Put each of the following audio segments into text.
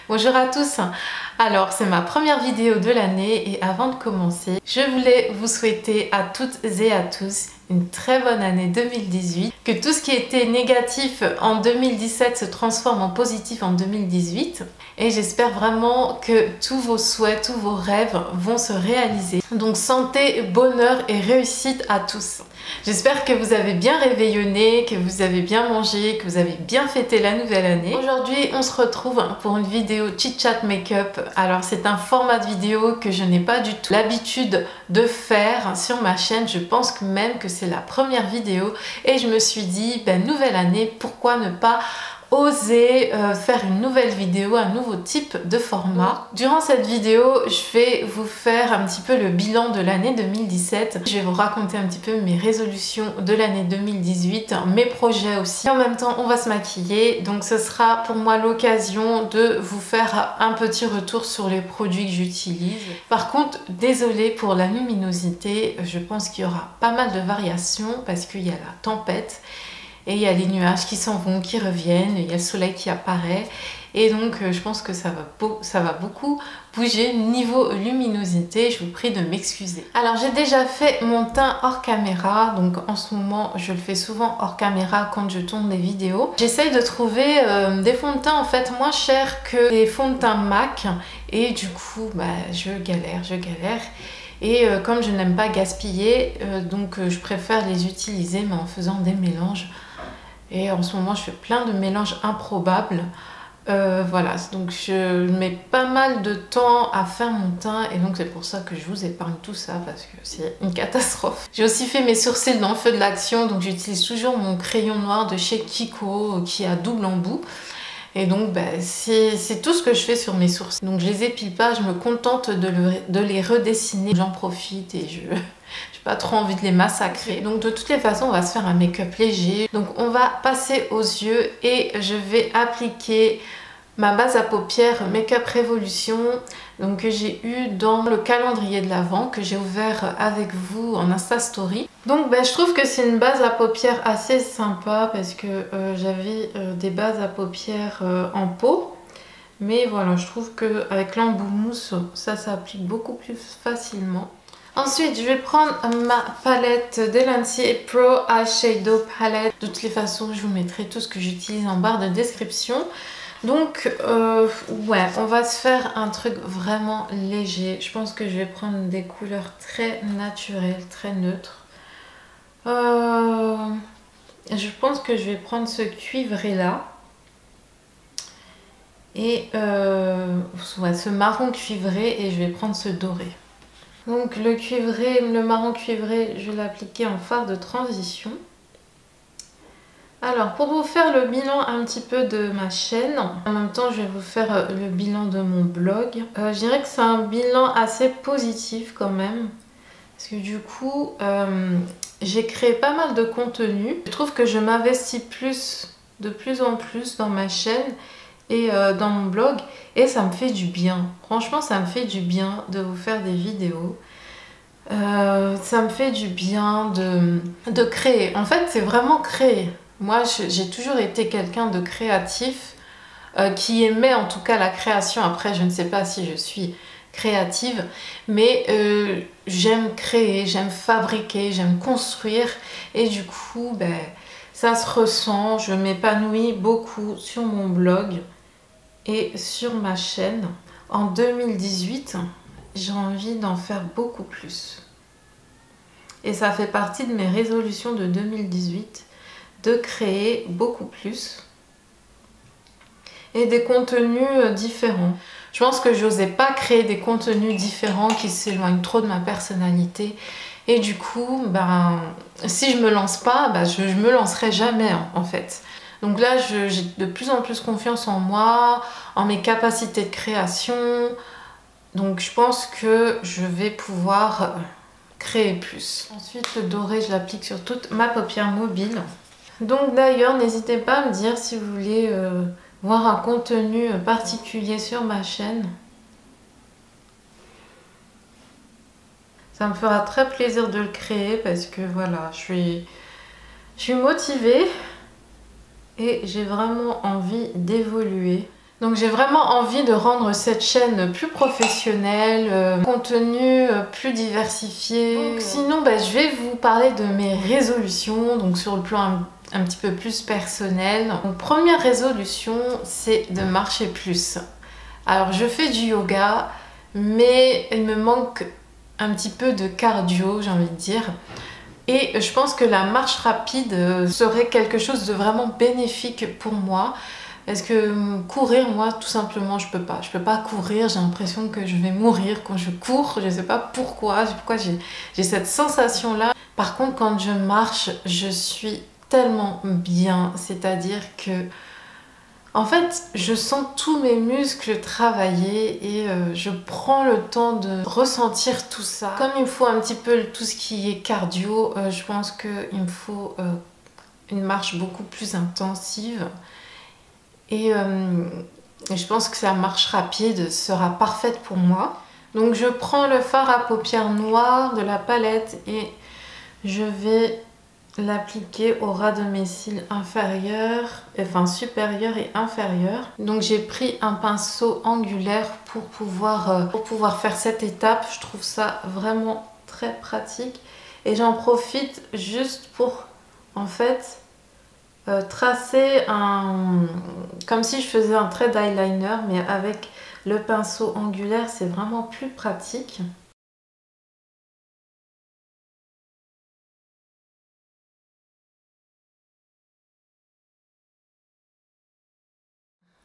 Bonjour à tous. Alors c'est ma première vidéo de l'année et avant de commencer, je voulais vous souhaiter à toutes et à tous une très bonne année 2018. Que tout ce qui était négatif en 2017 se transforme en positif en 2018. Et j'espère vraiment que tous vos souhaits, tous vos rêves vont se réaliser. Donc santé, bonheur et réussite à tous. J'espère que vous avez bien réveillonné, que vous avez bien mangé, que vous avez bien fêté la nouvelle année. Aujourd'hui, on se retrouve pour une vidéo Chit Chat Make-up. Alors, c'est un format de vidéo que je n'ai pas du tout l'habitude de faire sur ma chaîne. Je pense que même que c'est la première vidéo et je me suis dit, ben, nouvelle année, pourquoi ne pas oser faire une nouvelle vidéo, un nouveau type de format. Durant cette vidéo, je vais vous faire un petit peu le bilan de l'année 2017. Je vais vous raconter un petit peu mes résolutions de l'année 2018, mes projets aussi. Et en même temps, on va se maquiller, donc ce sera pour moi l'occasion de vous faire un petit retour sur les produits que j'utilise. Par contre, désolée pour la luminosité, je pense qu'il y aura pas mal de variations parce qu'il y a la tempête. Et il y a les nuages qui s'en vont, qui reviennent, il y a le soleil qui apparaît. Et donc je pense que ça va beaucoup bouger niveau luminosité. Je vous prie de m'excuser. Alors j'ai déjà fait mon teint hors caméra. Donc en ce moment je le fais souvent hors caméra quand je tourne des vidéos. J'essaye de trouver des fonds de teint en fait moins chers que les fonds de teint MAC. Et du coup bah, je galère. Et comme je n'aime pas gaspiller, donc je préfère les utiliser mais en faisant des mélanges. Et en ce moment je fais plein de mélanges improbables. Voilà, donc je mets pas mal de temps à faire mon teint et donc c'est pour ça que je vous épargne tout ça parce que c'est une catastrophe. J'ai aussi fait mes sourcils dans le feu de l'action, donc j'utilise toujours mon crayon noir de chez Kiko qui a double embout. Et donc bah, c'est tout ce que je fais sur mes sourcils. Donc je les épile pas, je me contente de les redessiner. J'en profite et je n'ai pas trop envie de les massacrer. Donc de toutes les façons, on va se faire un make-up léger. Donc on va passer aux yeux et je vais appliquer ma base à paupières Make-up Révolution, donc que j'ai eu dans le calendrier de l'Avent que j'ai ouvert avec vous en Insta Story. Donc je trouve que c'est une base à paupières assez sympa parce que j'avais des bases à paupières en pot. Mais voilà, je trouve qu'avec l'embout mousse, ça s'applique beaucoup plus facilement. Ensuite, je vais prendre ma palette Delancey Pro Eyeshadow Palette. De toutes les façons, je vous mettrai tout ce que j'utilise en barre de description. Donc, ouais, on va se faire un truc vraiment léger. Je pense que je vais prendre des couleurs très naturelles, très neutres. Je pense que je vais prendre ce cuivré là. Et ouais, ce marron cuivré et je vais prendre ce doré. Donc le marron cuivré, je vais l'appliquer en fard de transition. Alors pour vous faire le bilan un petit peu de ma chaîne, en même temps je vais vous faire le bilan de mon blog. Je dirais que c'est un bilan assez positif quand même. Parce que du coup, j'ai créé pas mal de contenu. Je trouve que je m'investis de plus en plus dans ma chaîne et dans mon blog. Et ça me fait du bien. Franchement, ça me fait du bien de vous faire des vidéos. Ça me fait du bien de créer. En fait, c'est vraiment créer. Moi, j'ai toujours été quelqu'un de créatif, qui aimait en tout cas la création. Après, je ne sais pas si je suis créative, mais j'aime créer, j'aime fabriquer, j'aime construire. Et du coup, ça se ressent. Je m'épanouis beaucoup sur mon blog et sur ma chaîne. En 2018, j'ai envie d'en faire beaucoup plus. Et ça fait partie de mes résolutions de 2018. De créer beaucoup plus et des contenus différents. Je pense que j'osais pas créer des contenus différents qui s'éloignent trop de ma personnalité et du coup si je me lance pas, je me lancerai jamais en fait. Donc là j'ai de plus en plus confiance en moi, en mes capacités de création, donc je pense que je vais pouvoir créer plus. Ensuite le doré je l'applique sur toute ma paupière mobile. Donc d'ailleurs, n'hésitez pas à me dire si vous voulez voir un contenu particulier sur ma chaîne. Ça me fera très plaisir de le créer parce que voilà, je suis motivée et j'ai vraiment envie d'évoluer. Donc j'ai vraiment envie de rendre cette chaîne plus professionnelle, contenu plus diversifié. Sinon je vais vous parler de mes résolutions, donc sur le plan un petit peu plus personnel. Donc première résolution, c'est de marcher plus. Alors je fais du yoga, mais il me manque un petit peu de cardio, j'ai envie de dire. Et je pense que la marche rapide serait quelque chose de vraiment bénéfique pour moi. Parce que courir, moi, tout simplement, je peux pas. Je peux pas courir, j'ai l'impression que je vais mourir quand je cours. Je sais pas pourquoi j'ai cette sensation-là. Par contre, quand je marche, je suis tellement bien. C'est-à-dire que, en fait, je sens tous mes muscles travailler et je prends le temps de ressentir tout ça. Comme il me faut un petit peu tout ce qui est cardio, je pense qu'il me faut une marche beaucoup plus intensive. Et je pense que la marche rapide sera parfaite pour moi. Donc je prends le fard à paupières noires de la palette et je vais l'appliquer au ras de mes cils inférieurs, enfin supérieurs et inférieurs. Donc j'ai pris un pinceau angulaire pour pouvoir faire cette étape. Je trouve ça vraiment très pratique. Et j'en profite juste pour en fait tracer comme si je faisais un trait d'eyeliner, mais avec le pinceau angulaire, c'est vraiment plus pratique.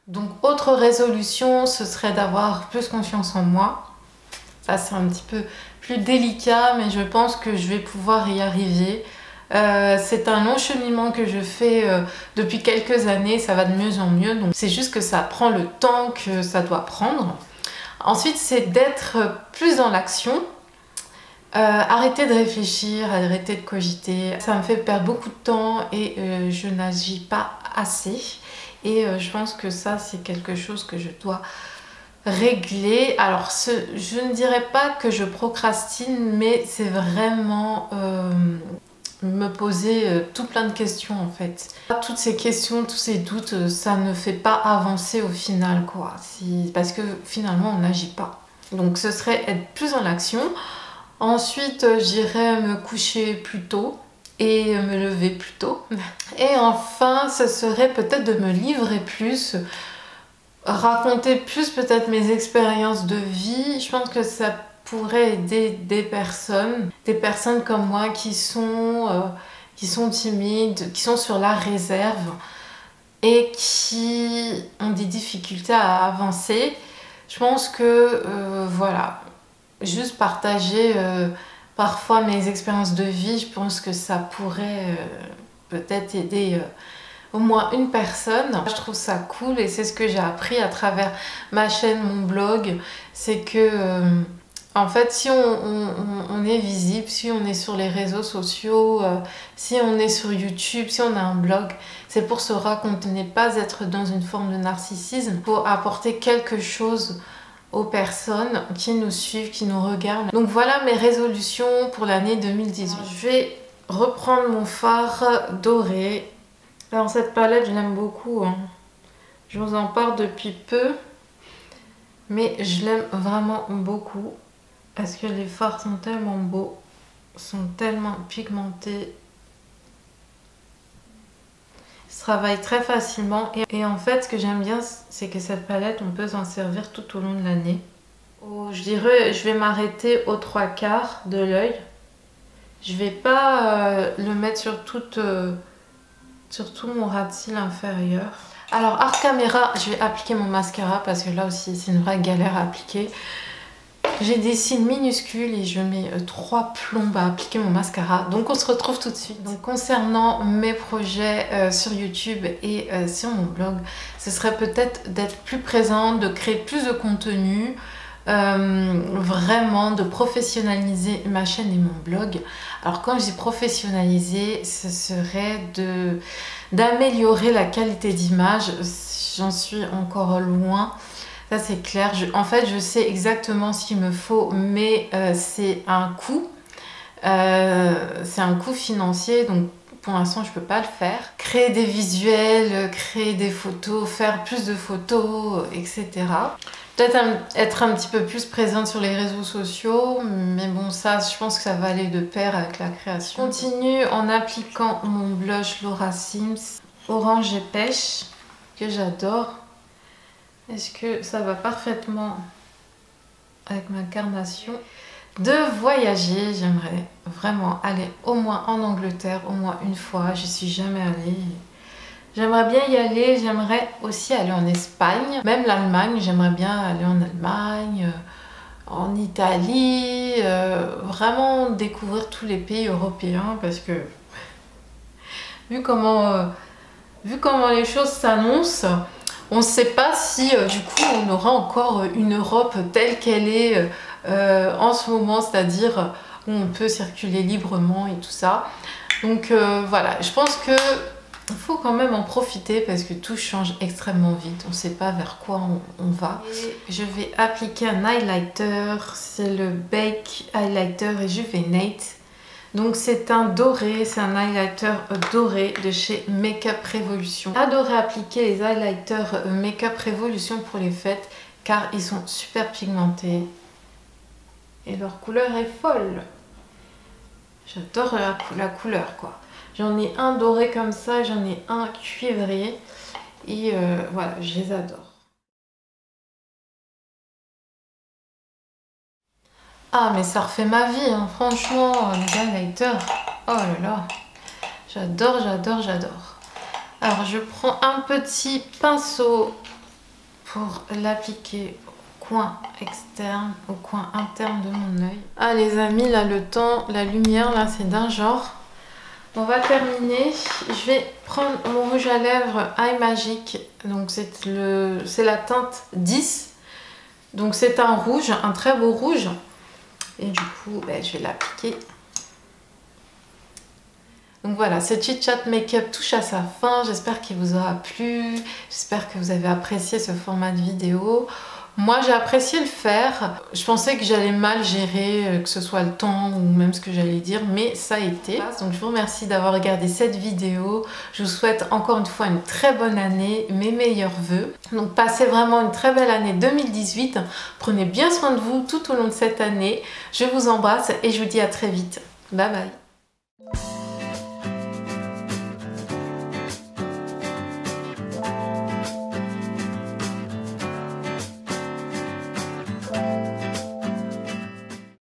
Donc autre résolution, ce serait d'avoir plus confiance en moi. Ça c'est un petit peu plus délicat, mais je pense que je vais pouvoir y arriver. C'est un long cheminement que je fais depuis quelques années, ça va de mieux en mieux, donc c'est juste que ça prend le temps que ça doit prendre. Ensuite, c'est d'être plus dans l'action, arrêter de réfléchir, arrêter de cogiter. Ça me fait perdre beaucoup de temps et je n'agis pas assez. Et je pense que ça, c'est quelque chose que je dois régler. Alors, je ne dirais pas que je procrastine, mais c'est vraiment me poser tout plein de questions en fait. Toutes ces questions, tous ces doutes, ça ne fait pas avancer au final quoi. Parce que finalement on n'agit pas. Donc ce serait être plus dans l'action. Ensuite j'irais me coucher plus tôt et me lever plus tôt. Et enfin ce serait peut-être de me livrer plus, raconter plus peut-être mes expériences de vie. Je pense que ça pourrait aider des personnes comme moi qui sont timides, qui sont sur la réserve et qui ont des difficultés à avancer. Je pense que voilà, juste partager parfois mes expériences de vie, je pense que ça pourrait peut-être aider au moins une personne. Je trouve ça cool et c'est ce que j'ai appris à travers ma chaîne, mon blog, c'est que en fait, si on est visible, si on est sur les réseaux sociaux, si on est sur YouTube, si on a un blog, c'est pour se raconter, ne pas être dans une forme de narcissisme, pour apporter quelque chose aux personnes qui nous suivent, qui nous regardent. Donc voilà mes résolutions pour l'année 2018. Je vais reprendre mon fard doré. Alors cette palette, je l'aime beaucoup, hein. Je vous en parle depuis peu, mais je l'aime vraiment beaucoup. Parce que les fards sont tellement beaux, sont tellement pigmentés. Ils se travaillent très facilement. Et en fait, ce que j'aime bien, c'est que cette palette, on peut s'en servir tout au long de l'année. Je dirais, je vais m'arrêter aux 3/4 de l'œil. Je vais pas le mettre sur tout mon ras de cils inférieur. Alors, hors caméra, je vais appliquer mon mascara parce que là aussi, c'est une vraie galère à appliquer. J'ai des cils minuscules et je mets 3 plombes à appliquer mon mascara. Donc on se retrouve tout de suite. Donc concernant mes projets sur YouTube et sur mon blog, ce serait peut-être d'être plus présente, de créer plus de contenu, vraiment de professionnaliser ma chaîne et mon blog. Alors quand je dis professionnaliser, ce serait d'améliorer la qualité d'image. J'en suis encore loin. Ça c'est clair, en fait je sais exactement ce qu'il me faut, mais c'est un coût financier, donc pour l'instant je peux pas le faire. Créer des visuels, créer des photos, faire plus de photos, etc. Peut-être être un petit peu plus présente sur les réseaux sociaux, mais bon ça je pense que ça va aller de pair avec la création. Je continue en appliquant mon blush Laura Sims Orange et Pêche, que j'adore. Est-ce que ça va parfaitement avec ma carnation? De voyager, j'aimerais vraiment aller au moins en Angleterre, au moins une fois, j'y suis jamais allée. J'aimerais bien y aller, j'aimerais aussi aller en Espagne, même l'Allemagne, j'aimerais bien aller en Allemagne, en Italie, vraiment découvrir tous les pays européens parce que vu comment les choses s'annoncent, on ne sait pas si du coup on aura encore une Europe telle qu'elle est en ce moment, c'est-à-dire où on peut circuler librement et tout ça. Donc voilà, je pense que il faut quand même en profiter parce que tout change extrêmement vite. On ne sait pas vers quoi on va. Et je vais appliquer un highlighter. C'est le Bake Highlighter Rejuvenate. Donc c'est un doré, c'est un highlighter doré de chez Makeup Revolution. J'adore appliquer les highlighters Makeup Revolution pour les fêtes car ils sont super pigmentés. Et leur couleur est folle. J'adore la couleur quoi. J'en ai un doré comme ça, j'en ai un cuivré. Et voilà, je les adore. Ah mais ça refait ma vie, hein. Franchement, les highlighters. Oh là là. J'adore, j'adore, j'adore. Alors je prends un petit pinceau pour l'appliquer au coin externe, au coin interne de mon œil. Ah les amis, là le temps, la lumière, là c'est d'un genre. On va terminer. Je vais prendre mon rouge à lèvres Eye Magic. Donc c'est la teinte 10. Donc c'est un rouge, un très beau rouge. Et du coup, je vais l'appliquer. Donc voilà, ce Chit Chat Make-up touche à sa fin. J'espère qu'il vous aura plu. J'espère que vous avez apprécié ce format de vidéo. Moi, j'ai apprécié le faire. Je pensais que j'allais mal gérer, que ce soit le temps ou même ce que j'allais dire, mais ça a été. Donc je vous remercie d'avoir regardé cette vidéo. Je vous souhaite encore une fois une très bonne année, mes meilleurs vœux. Donc passez vraiment une très belle année 2018. Prenez bien soin de vous tout au long de cette année. Je vous embrasse et je vous dis à très vite. Bye bye.